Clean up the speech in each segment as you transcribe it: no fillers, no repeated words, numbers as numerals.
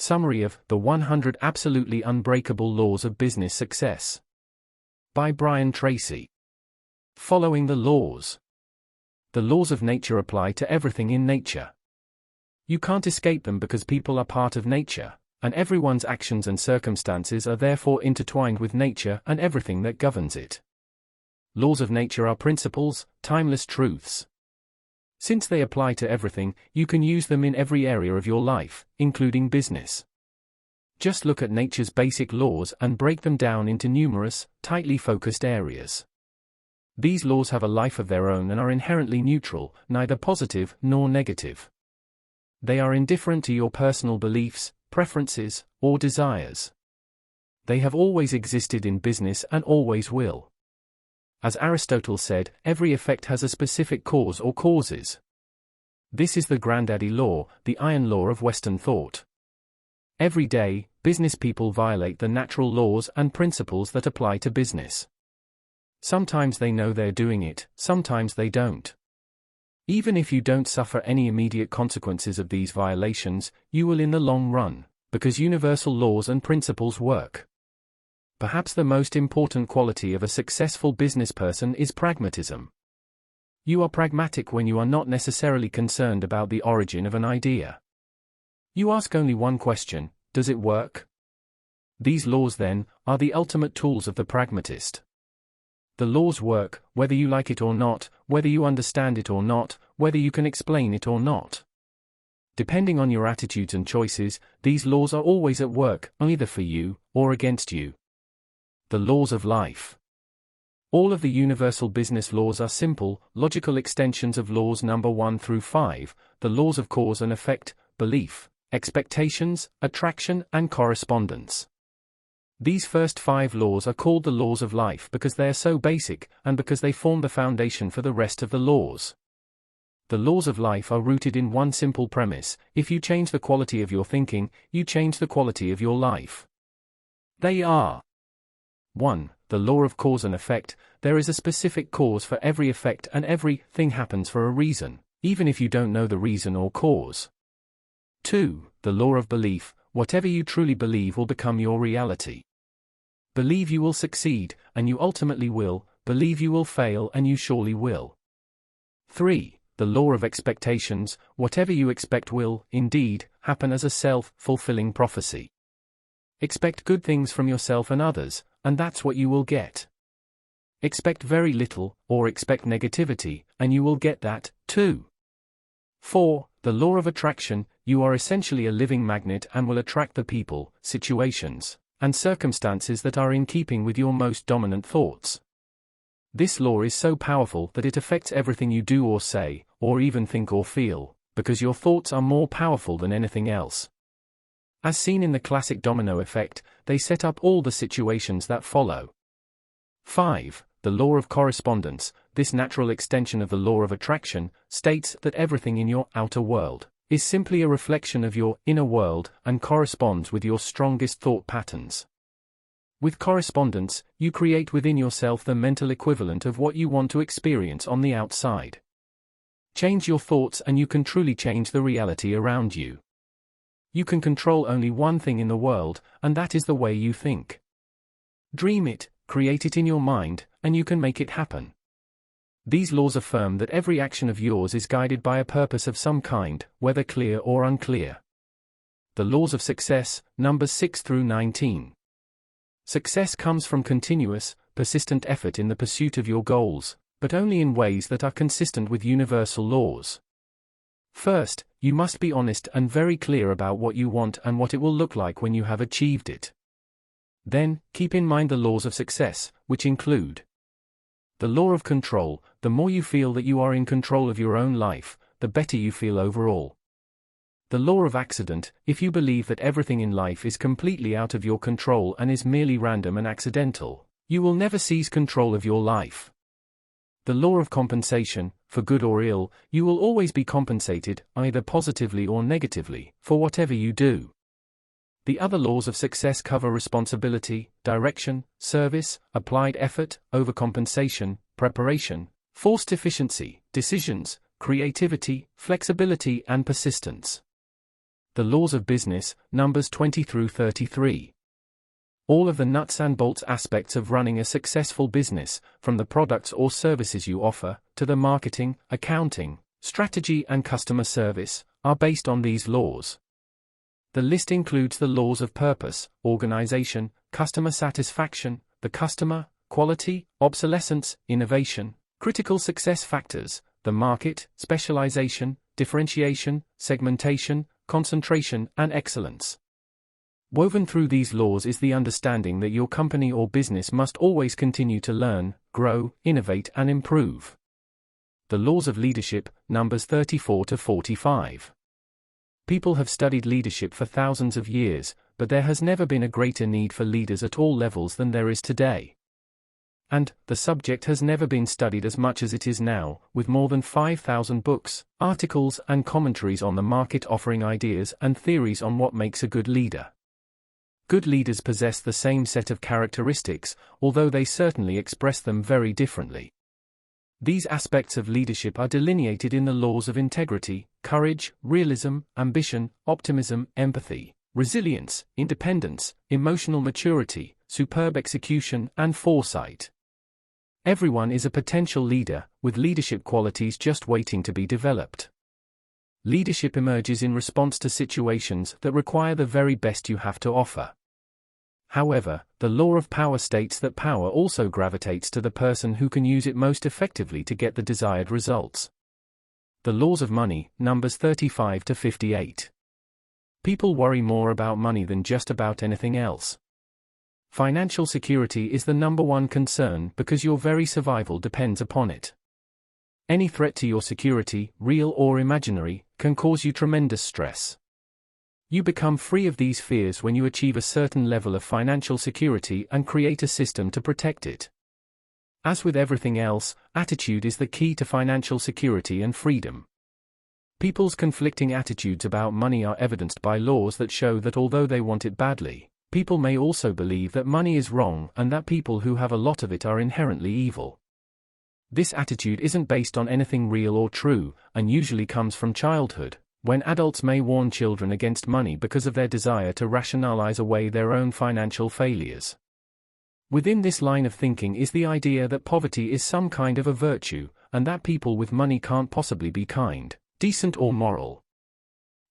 Summary of The 100 Absolutely Unbreakable Laws of Business Success by Brian Tracy. Following the laws. The laws of nature apply to everything in nature. You can't escape them because people are part of nature, and everyone's actions and circumstances are therefore intertwined with nature and everything that governs it. Laws of nature are principles, timeless truths. Since they apply to everything, you can use them in every area of your life, including business. Just look at nature's basic laws and break them down into numerous, tightly focused areas. These laws have a life of their own and are inherently neutral, neither positive nor negative. They are indifferent to your personal beliefs, preferences, or desires. They have always existed in business and always will. As Aristotle said, every effect has a specific cause or causes. This is the granddaddy law, the iron law of Western thought. Every day, business people violate the natural laws and principles that apply to business. Sometimes they know they're doing it, sometimes they don't. Even if you don't suffer any immediate consequences of these violations, you will in the long run, because universal laws and principles work. Perhaps the most important quality of a successful business person is pragmatism. You are pragmatic when you are not necessarily concerned about the origin of an idea. You ask only one question: does it work? These laws, then, are the ultimate tools of the pragmatist. The laws work, whether you like it or not, whether you understand it or not, whether you can explain it or not. Depending on your attitudes and choices, these laws are always at work, either for you or against you. The laws of life. All of the universal business laws are simple, logical extensions of laws number 1 through 5, the laws of cause and effect, belief, expectations, attraction, and correspondence. These first 5 laws are called the laws of life because they are so basic, and because they form the foundation for the rest of the laws. The laws of life are rooted in one simple premise: if you change the quality of your thinking, you change the quality of your life. They are: 1. The law of cause and effect. There is a specific cause for every effect, and everything happens for a reason, even if you don't know the reason or cause. 2. The law of belief. Whatever you truly believe will become your reality. Believe you will succeed, and you ultimately will. Believe you will fail, and you surely will. 3. The law of expectations. Whatever you expect will, indeed, happen as a self-fulfilling prophecy. Expect good things from yourself and others, and that's what you will get. Expect very little, or expect negativity, and you will get that, too. 4. The law of attraction. You are essentially a living magnet and will attract the people, situations, and circumstances that are in keeping with your most dominant thoughts. This law is so powerful that it affects everything you do or say, or even think or feel, because your thoughts are more powerful than anything else. As seen in the classic domino effect, they set up all the situations that follow. 5. The law of correspondence. This natural extension of the law of attraction states that everything in your outer world is simply a reflection of your inner world and corresponds with your strongest thought patterns. With correspondence, you create within yourself the mental equivalent of what you want to experience on the outside. Change your thoughts and you can truly change the reality around you. You can control only one thing in the world, and that is the way you think. Dream it, create it in your mind, and you can make it happen. These laws affirm that every action of yours is guided by a purpose of some kind, whether clear or unclear. The laws of success, numbers 6 through 19. Success comes from continuous, persistent effort in the pursuit of your goals, but only in ways that are consistent with universal laws. First, you must be honest and very clear about what you want and what it will look like when you have achieved it. Then, keep in mind the laws of success, which include the law of control. The more you feel that you are in control of your own life, the better you feel overall. The law of accident. If you believe that everything in life is completely out of your control and is merely random and accidental, you will never seize control of your life. The law of compensation. For good or ill, you will always be compensated, either positively or negatively, for whatever you do. The other laws of success cover responsibility, direction, service, applied effort, overcompensation, preparation, forced efficiency, decisions, creativity, flexibility, and persistence. The laws of business, Numbers 20 through 33. All of the nuts and bolts aspects of running a successful business, from the products or services you offer, to the marketing, accounting, strategy and customer service, are based on these laws. The list includes the laws of purpose, organization, customer satisfaction, the customer, quality, obsolescence, innovation, critical success factors, the market, specialization, differentiation, segmentation, concentration, and excellence. Woven through these laws is the understanding that your company or business must always continue to learn, grow, innovate, and improve. The laws of leadership, Numbers 34 to 45. People have studied leadership for thousands of years, but there has never been a greater need for leaders at all levels than there is today. And the subject has never been studied as much as it is now, with more than 5,000 books, articles, and commentaries on the market offering ideas and theories on what makes a good leader. Good leaders possess the same set of characteristics, although they certainly express them very differently. These aspects of leadership are delineated in the laws of integrity, courage, realism, ambition, optimism, empathy, resilience, independence, emotional maturity, superb execution, and foresight. Everyone is a potential leader, with leadership qualities just waiting to be developed. Leadership emerges in response to situations that require the very best you have to offer. However, the law of power states that power also gravitates to the person who can use it most effectively to get the desired results. The laws of money, Numbers 35 to 58. People worry more about money than just about anything else. Financial security is the number one concern because your very survival depends upon it. Any threat to your security, real or imaginary, can cause you tremendous stress. You become free of these fears when you achieve a certain level of financial security and create a system to protect it. As with everything else, attitude is the key to financial security and freedom. People's conflicting attitudes about money are evidenced by laws that show that although they want it badly, people may also believe that money is wrong and that people who have a lot of it are inherently evil. This attitude isn't based on anything real or true, and usually comes from childhood, when adults may warn children against money because of their desire to rationalize away their own financial failures. Within this line of thinking is the idea that poverty is some kind of a virtue, and that people with money can't possibly be kind, decent, or moral.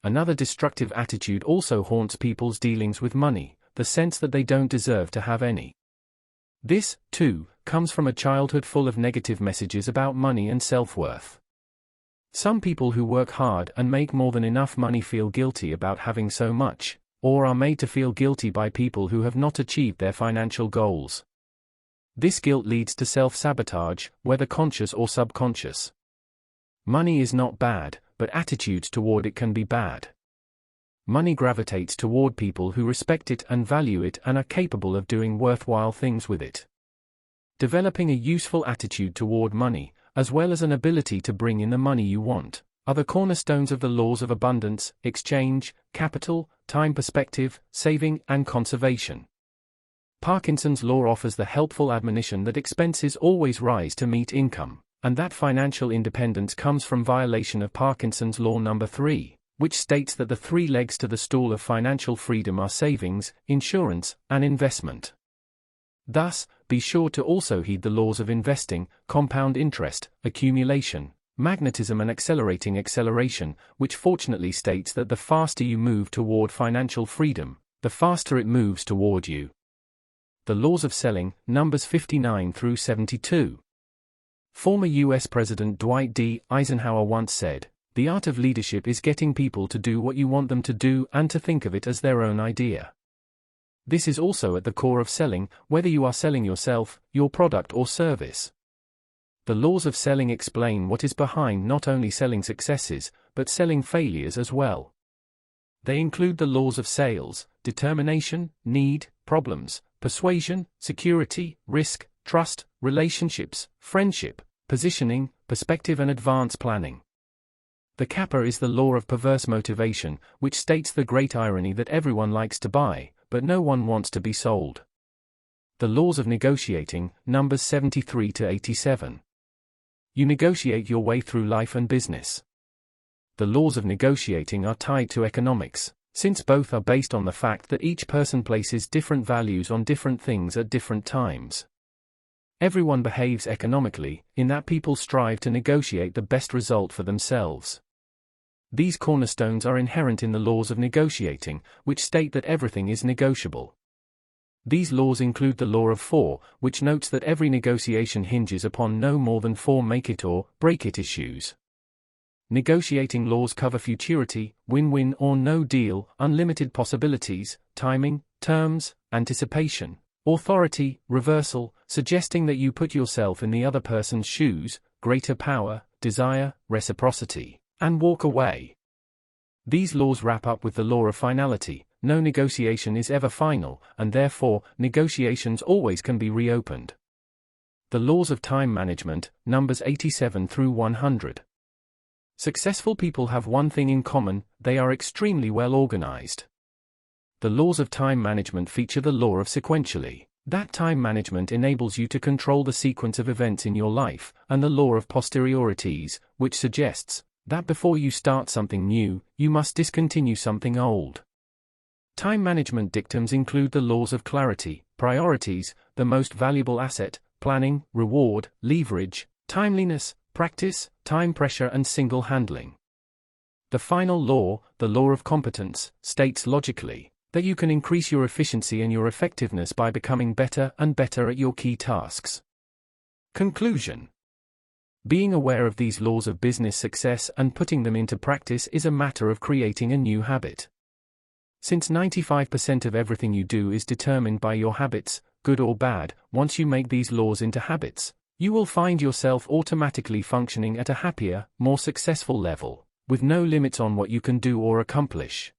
Another destructive attitude also haunts people's dealings with money, the sense that they don't deserve to have any. This, too, comes from a childhood full of negative messages about money and self-worth. Some people who work hard and make more than enough money feel guilty about having so much, or are made to feel guilty by people who have not achieved their financial goals. This guilt leads to self-sabotage, whether conscious or subconscious. Money is not bad, but attitudes toward it can be bad. Money gravitates toward people who respect it and value it and are capable of doing worthwhile things with it. Developing a useful attitude toward money, as well as an ability to bring in the money you want, are the cornerstones of the laws of abundance, exchange, capital, time perspective, saving, and conservation. Parkinson's law offers the helpful admonition that expenses always rise to meet income, and that financial independence comes from violation of Parkinson's law number 3, which states that the three legs to the stool of financial freedom are savings, insurance, and investment. Thus, be sure to also heed the laws of investing, compound interest, accumulation, magnetism, and accelerating acceleration, which fortunately states that the faster you move toward financial freedom, the faster it moves toward you. The laws of selling, Numbers 59 through 72. Former U.S. President Dwight D. Eisenhower once said, "The art of leadership is getting people to do what you want them to do and to think of it as their own idea." This is also at the core of selling, whether you are selling yourself, your product, or service. The laws of selling explain what is behind not only selling successes, but selling failures as well. They include the laws of sales, determination, need, problems, persuasion, security, risk, trust, relationships, friendship, positioning, perspective, and advance planning. The kappa is the law of perverse motivation, which states the great irony that everyone likes to buy, but no one wants to be sold. The laws of negotiating, Numbers 73 to 87. You negotiate your way through life and business. The laws of negotiating are tied to economics. since both are based on the fact that each person places different values on different things at different times. Everyone behaves economically, in that people strive to negotiate the best result for themselves. These cornerstones are inherent in the laws of negotiating, which state that everything is negotiable. These laws include the law of 4, which notes that every negotiation hinges upon no more than 4 make it or break it issues. Negotiating laws cover futurity, win-win or no deal, unlimited possibilities, timing, terms, anticipation, authority, reversal, suggesting that you put yourself in the other person's shoes, greater power, desire, reciprocity, and walk away. These laws wrap up with the law of finality. No negotiation is ever final, and therefore, negotiations always can be reopened. The laws of time management, numbers 87 through 100. Successful people have one thing in common: they are extremely well organized. The laws of time management feature the law of sequentially. That time management enables you to control the sequence of events in your life, and the law of posteriorities, which suggests that before you start something new, you must discontinue something old. Time management dictums include the laws of clarity, priorities, the most valuable asset, planning, reward, leverage, timeliness, practice, time pressure and single handling. The final law, the law of competence, states logically that you can increase your efficiency and your effectiveness by becoming better and better at your key tasks. Conclusion. Being aware of these laws of business success and putting them into practice is a matter of creating a new habit. Since 95% of everything you do is determined by your habits, good or bad, once you make these laws into habits, you will find yourself automatically functioning at a happier, more successful level, with no limits on what you can do or accomplish.